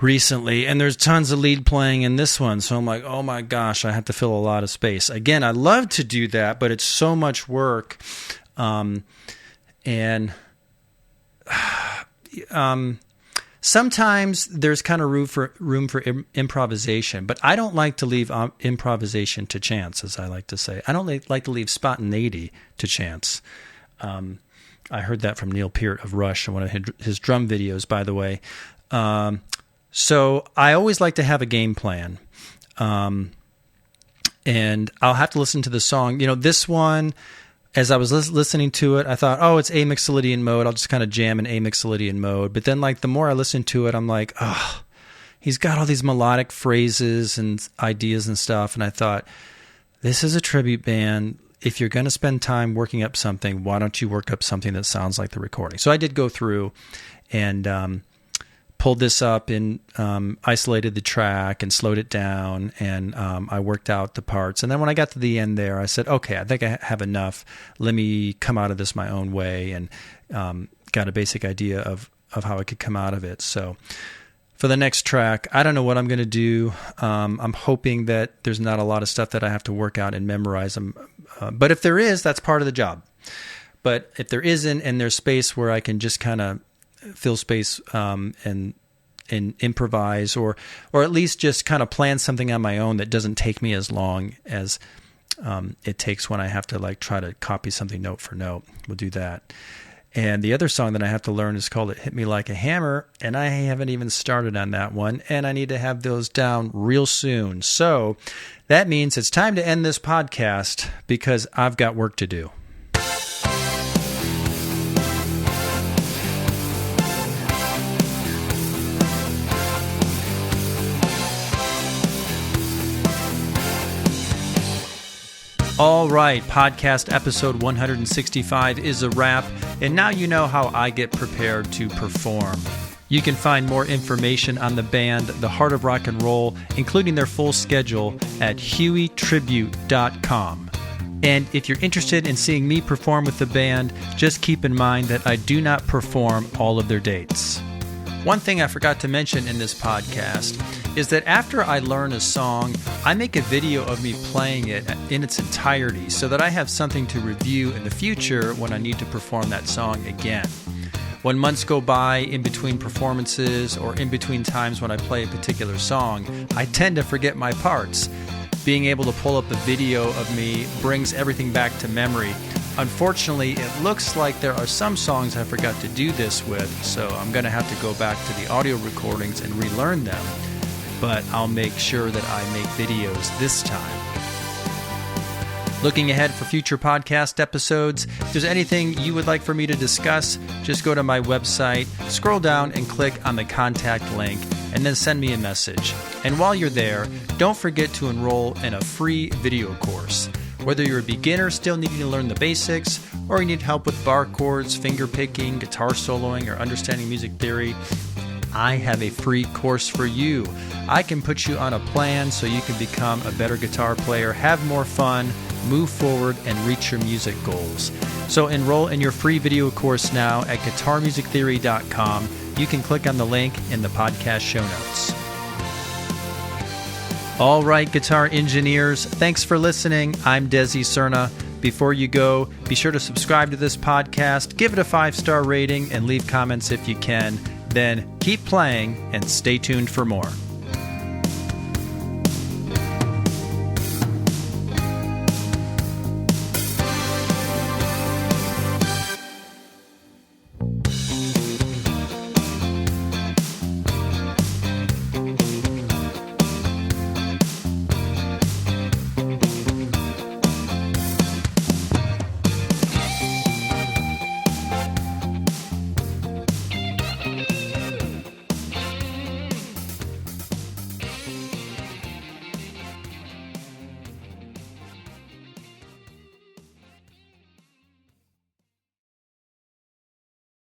recently, and there's tons of lead playing in this one. So I'm like, oh my gosh, I have to fill a lot of space. Again, I love to do that, but it's so much work. Sometimes there's kind of room for improvisation, but I don't like to leave improvisation to chance, as I like to say. I don't like to leave spontaneity to chance. I heard that from Neil Peart of Rush in one of his drum videos, by the way. So I always like to have a game plan, and I'll have to listen to the song. You know, this one, as I was listening to it, I thought, oh, it's A Mixolydian mode. I'll just kind of jam in A Mixolydian mode. But then, like, the more I listen to it, I'm like, oh, he's got all these melodic phrases and ideas and stuff. And I thought, this is a tribute band. If you're going to spend time working up something, why don't you work up something that sounds like the recording? So I did go through and pulled this up and isolated the track and slowed it down, and I worked out the parts. And then when I got to the end there, I said, okay, I think I have enough. Let me come out of this my own way, and got a basic idea of how I could come out of it. So for the next track, I don't know what I'm going to do. I'm hoping that there's not a lot of stuff that I have to work out and memorize them. But if there is, that's part of the job. But if there isn't, and there's space where I can just kind of fill space and improvise, or at least just kind of plan something on my own that doesn't take me as long as it takes when I have to like try to copy something note for note. We'll do that. And the other song that I have to learn is called It Hit Me Like a Hammer, and I haven't even started on that one, and I need to have those down real soon. So that means it's time to end this podcast because I've got work to do. All right, podcast episode 165 is a wrap, and now you know how I get prepared to perform. You can find more information on the band, The Heart of Rock and Roll, including their full schedule at hueytribute.com. And if you're interested in seeing me perform with the band, just keep in mind that I do not perform all of their dates. One thing I forgot to mention in this podcast is that after I learn a song, I make a video of me playing it in its entirety so that I have something to review in the future when I need to perform that song again. When months go by in between performances or in between times when I play a particular song, I tend to forget my parts. Being able to pull up a video of me brings everything back to memory. Unfortunately, it looks like there are some songs I forgot to do this with, so I'm going to have to go back to the audio recordings and relearn them. But I'll make sure that I make videos this time. Looking ahead for future podcast episodes, if there's anything you would like for me to discuss, just go to my website, scroll down and click on the contact link, and then send me a message. And while you're there, don't forget to enroll in a free video course. Whether you're a beginner still needing to learn the basics, or you need help with bar chords, finger picking, guitar soloing, or understanding music theory, I have a free course for you. I can put you on a plan so you can become a better guitar player, have more fun, move forward, and reach your music goals. So enroll in your free video course now at guitarmusictheory.com. You can click on the link in the podcast show notes. All right, guitar engineers, thanks for listening. I'm Desi Cerna. Before you go, be sure to subscribe to this podcast, give it a 5-star rating, and leave comments if you can. Then keep playing and stay tuned for more.